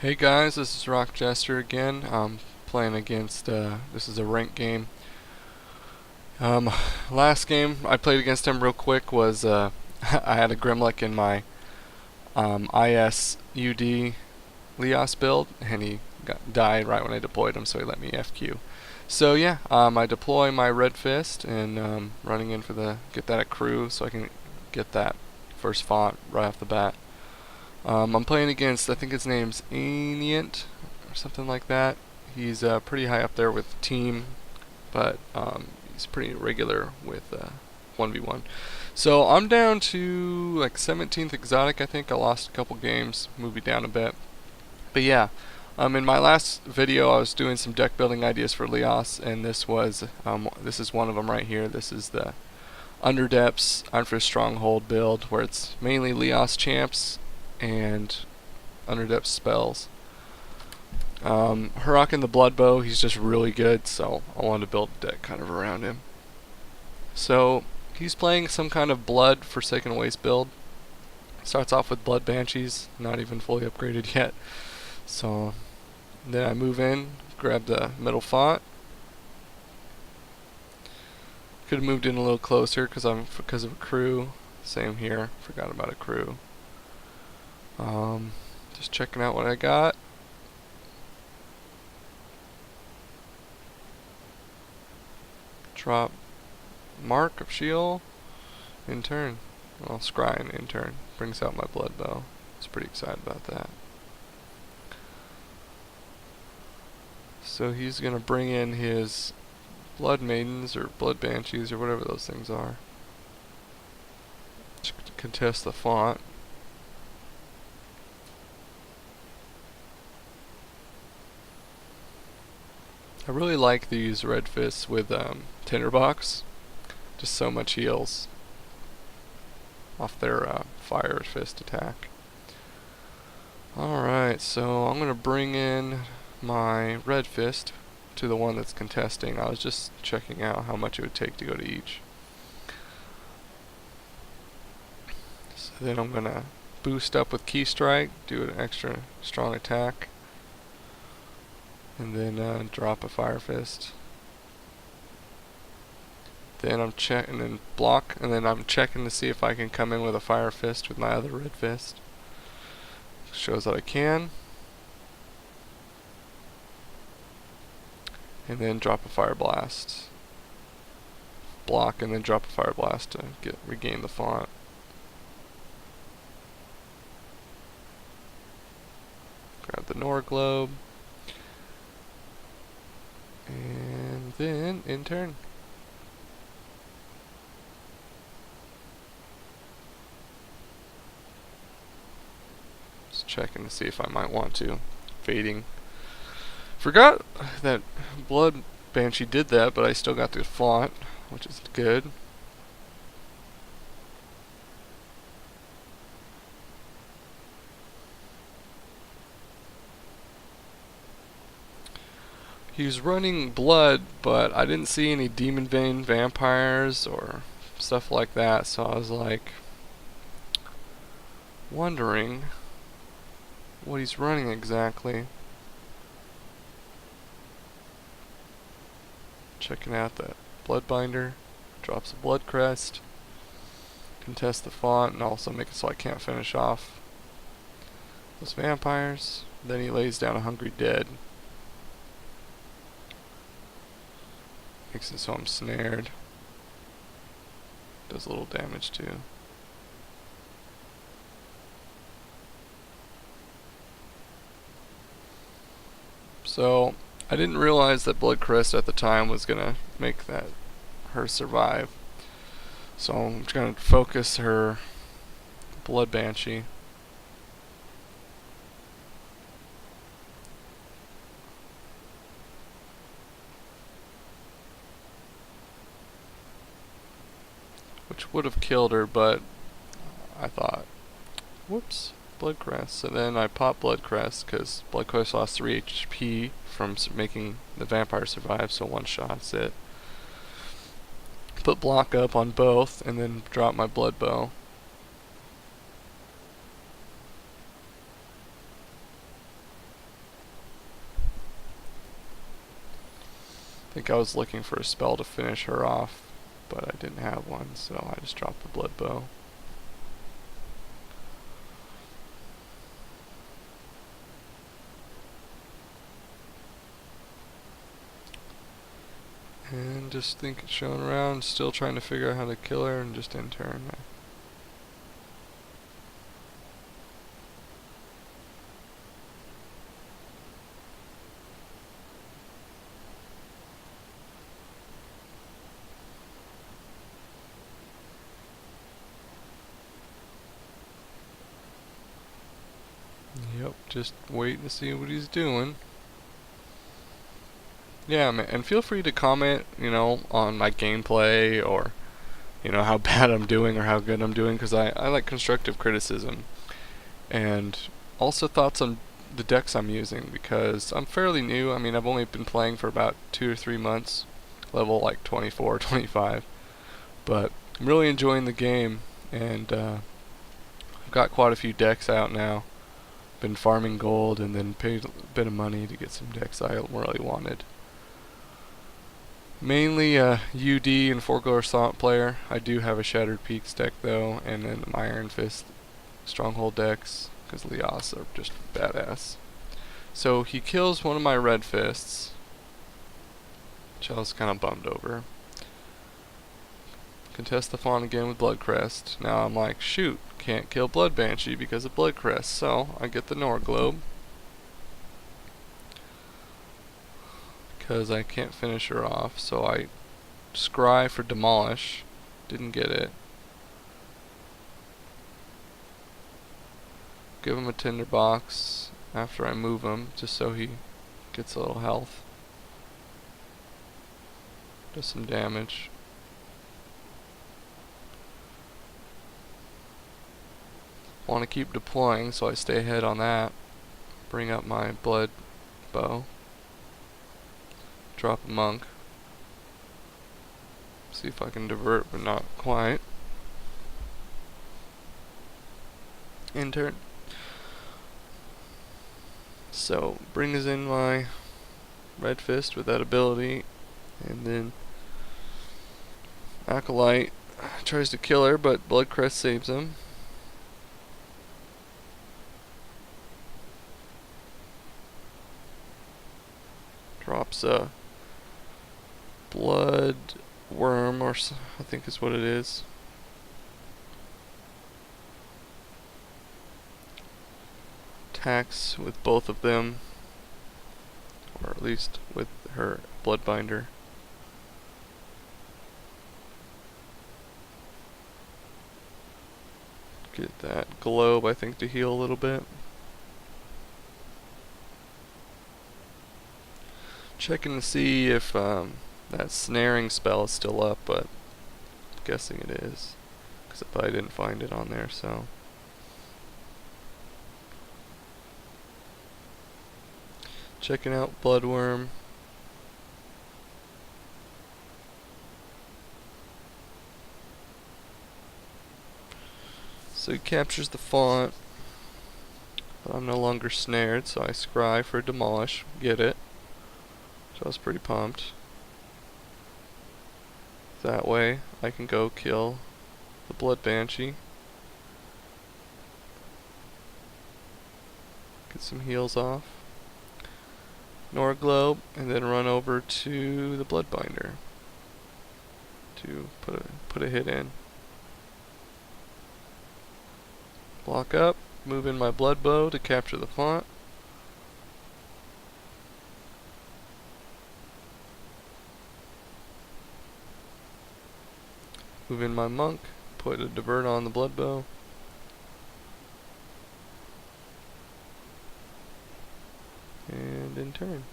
Hey guys, this is RockJester again. I'm playing against, this is a rank game. Um, Last game I played against him real quick was, I had a Grimlock in my ISUD Leoss build, and he died right when I deployed him, so he let me FQ. So yeah, I deploy my Red Fist, and running in for get that at crew, so I can get that first font right off the bat. I'm playing against, I think his name's Anient, or something like that. He's pretty high up there with team, but he's pretty regular with 1v1. So I'm down to like 17th exotic, I think. I lost a couple games, moved me down a bit. But yeah, in my last video I was doing some deck building ideas for Leoss, and this is one of them right here. This is the Underdepths Unfor Stronghold build, where it's mainly Leoss champs and Underdepth spells. Hurricane the Bloodbow, he's just really good, so I wanted to build a deck kind of around him. So he's playing some kind of Blood Forsaken Waste build. Starts off with Blood Banshees, not even fully upgraded yet. So then I move in, grab the middle font. Could have moved in a little closer because of a crew. Same here, forgot about a crew. Just checking out what I got. Drop Mark of Shield in turn. Well, Scrying in turn. Brings out my blood bow. I was pretty excited about that. So he's gonna bring in his Blood Maidens or Blood Banshees or whatever those things are to contest the font. I really like these Red Fists with Tinderbox. Just so much heals off their Fire Fist attack. Alright, so I'm going to bring in my Red Fist to the one that's contesting. I was just checking out how much it would take to go to each. So then I'm going to boost up with Key Strike, do an extra strong attack, and then drop a Fire Fist. Then I'm checking and block, and then I'm checking to see if I can come in with a Fire Fist with my other Red Fist. Shows that I can. And then drop a Fire Blast. Block and then drop a Fire Blast to regain the font. Grab the Nor Globe. And then in turn. Just checking to see if I might want to. Fading. Forgot that Blood Banshee did that, but I still got the font, which is good. He was running Blood, but I didn't see any Demon Vein vampires or stuff like that, so I was like wondering what he's running exactly. Checking out the Bloodbinder, drops a Blood Crest, contest the font, and also make it so I can't finish off those vampires. Then he lays down a Hungry Dead. Makes it so I'm snared. Does a little damage too. So I didn't realize that Blood Crest at the time was gonna make her survive. So I'm just gonna focus her Blood Banshee. Which would have killed her, but I thought, whoops, Blood Crest. So then I pop Blood Crest because Blood Crest lost 3 HP from making the vampire survive, so one shot's it. Put block up on both, and then drop my Blood Bow. I think I was looking for a spell to finish her off, but I didn't have one, so I just dropped the blood bow. And just think it's showing around, still trying to figure out how to kill her, and just end turn. Yep, just waiting to see what he's doing. Yeah, man, and feel free to comment, on my gameplay or, how bad I'm doing or how good I'm doing, because I like constructive criticism. And also thoughts on the decks I'm using, because I'm fairly new. I mean, I've only been playing for about 2 or 3 months, level like 24, 25. But I'm really enjoying the game, and I've got quite a few decks out now. Been farming gold and then paid a bit of money to get some decks I really wanted. Mainly a UD and Four Glow Assault player. I do have a Shattered Peaks deck though, and then my Iron Fist Stronghold decks, because Leoss are just badass. So he kills one of my Red Fists, which I was kind of bummed over. Contest the Fawn again with Blood Crest. Now I'm like, shoot, can't kill Blood Banshee because of Blood Crest, so I get the Nor Globe. Because I can't finish her off, so I scry for Demolish. Didn't get it. Give him a tinderbox after I move him, just so he gets a little health. Does some damage. Want to keep deploying, so I stay ahead on that. Bring up my blood bow. Drop a monk. See if I can divert, but not quite. End turn. So, brings in my Red Fist with that ability, and then Acolyte tries to kill her, but Blood Crest saves him. Drops a blood worm, or I think is what it is. Attacks with both of them, or at least with her Bloodbinder. Get that globe, I think, to heal a little bit. Checking to see if that snaring spell is still up, but I'm guessing it is, because I didn't find it on there, so. Checking out Bloodworm. So he captures the font, but I'm no longer snared, so I scry for Demolish, get it. So I was pretty pumped. That way I can go kill the Blood Banshee. Get some heals off. Nor Globe, and then run over to the Bloodbinder to put a hit in. Block up, move in my Blood Bow to capture the font. Move in my Monk, put a divert on the Blood Bow. And in turn.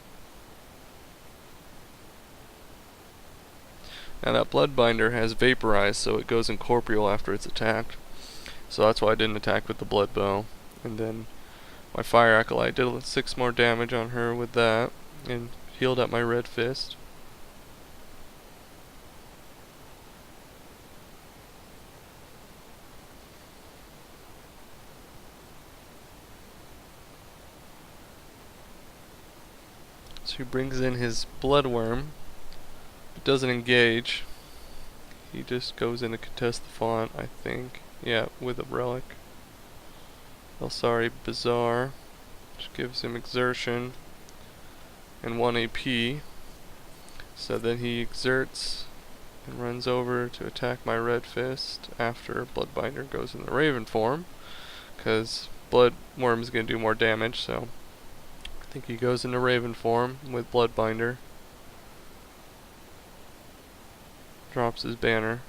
Now that Bloodbinder has vaporized, so it goes incorporeal after it's attacked. So that's why I didn't attack with the Blood Bow. And then my Fire Acolyte did 6 more damage on her with that, and healed up my Red Fist. So he brings in his Bloodworm, doesn't engage. He just goes in to contest the font, I think. Yeah, with a relic. Sorry, Bizarre, which gives him exertion and 1 AP. So then he exerts and runs over to attack my red fist after Bloodbinder goes in the Raven form, because Bloodworm is going to do more damage, so I think he goes into Raven form with Bloodbinder. Drops his banner.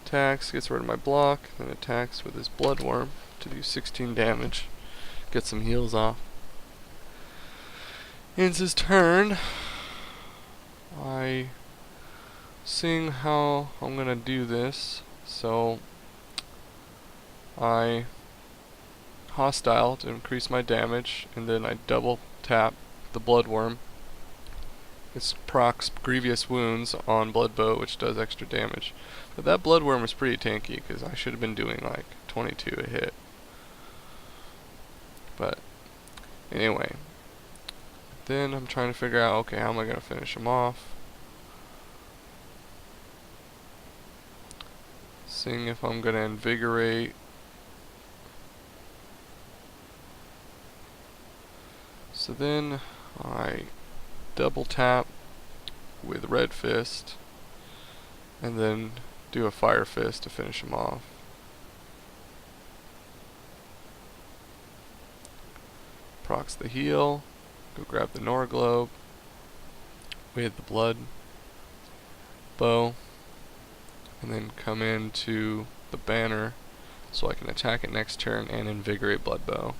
Attacks, gets rid of my block, then attacks with his Bloodworm to do 16 damage. Get some heals off. Ends his turn. Seeing how I'm gonna do this, so I hostile to increase my damage, and then I double tap the Bloodworm. It procs Grievous Wounds on Bloodbow, which does extra damage. But that Bloodworm was pretty tanky, because I should have been doing like 22 a hit. But anyway, then I'm trying to figure out, okay, how am I going to finish him off? Seeing if I'm going to invigorate. So then I double tap with Red Fist and then do a Fire Fist to finish him off. Procs the heal, go grab the Nora Globe with the blood bow, and then come into the banner so I can attack it next turn and invigorate blood bow.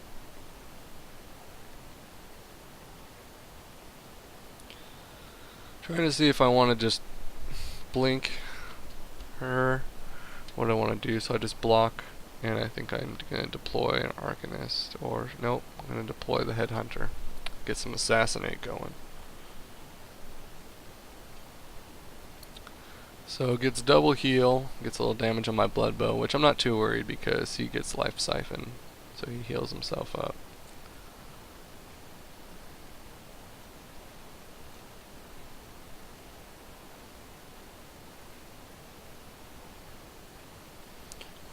Trying to see if I want to just blink her, what I want to do. So I just block, and I think I'm going to deploy an Arcanist, or nope, I'm going to deploy the Headhunter. Get some Assassinate going. So it gets double heal, gets a little damage on my blood bow, which I'm not too worried because he gets Life Siphon, so he heals himself up.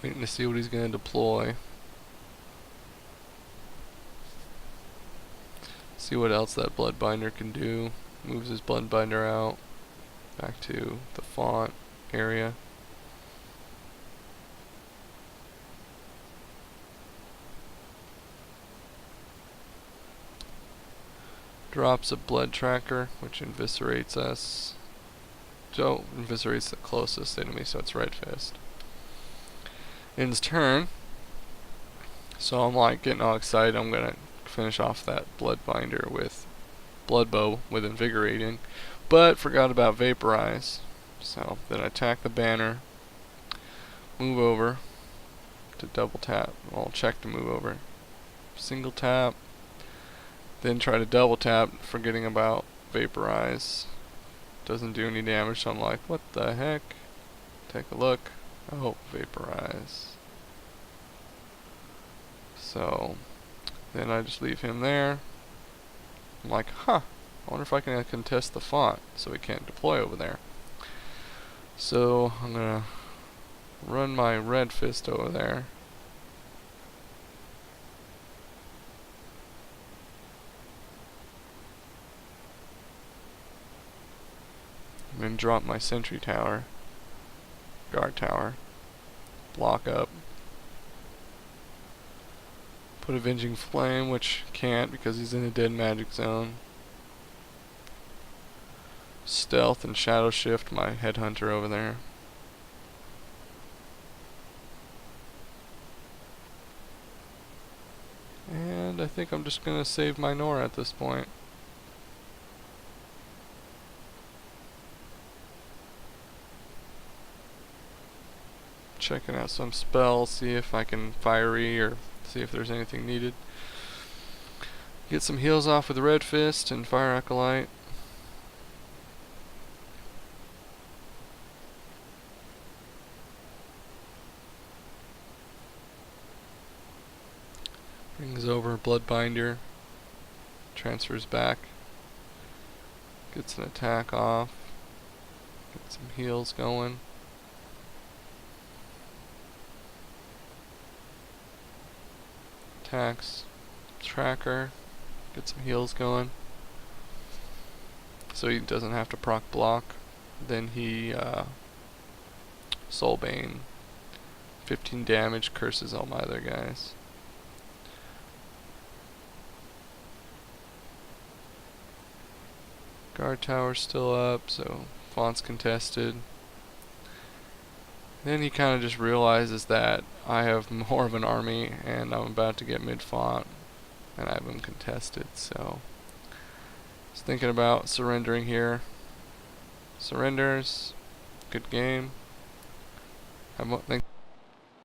Waiting to see what he's going to deploy. See what else that Bloodbinder can do. Moves his Bloodbinder out back to the font area. Drops a Blood Tracker, which eviscerates us. So eviscerates the closest enemy, so it's Red Fist. Ends turn. So I'm like getting all excited. I'm gonna finish off that Bloodbinder with Bloodbow with Invigorating, but forgot about Vaporize. So then I attack the banner, move over to double tap. I'll check to move over. Single tap, then try to double tap, forgetting about Vaporize. Doesn't do any damage, so I'm like, what the heck? Take a look. Oh, Vaporize. So then I just leave him there. I'm like, huh, I wonder if I can contest the font so he can't deploy over there. So I'm gonna run my Red Fist over there. And then drop my Sentry Tower, Guard Tower, block up. Put Avenging Flame, which can't because he's in a dead magic zone. Stealth and Shadow Shift my Headhunter over there. And I think I'm just gonna save my Nora at this point. Checking out some spells, see if I can fiery or see if there's anything needed. Get some heals off with the Red Fist and Fire Acolyte. Brings over Bloodbinder. Transfers back Gets an attack off. Get some heals going. Attacks. Tracker. Get some heals going. So he doesn't have to proc block. Then he Soulbane. 15 damage, curses all my other guys. Guard tower's still up, so font's contested. Then he kind of just realizes that I have more of an army and I'm about to get mid-font and I have him contested, so he's thinking about surrendering here. Surrenders. Good game. I think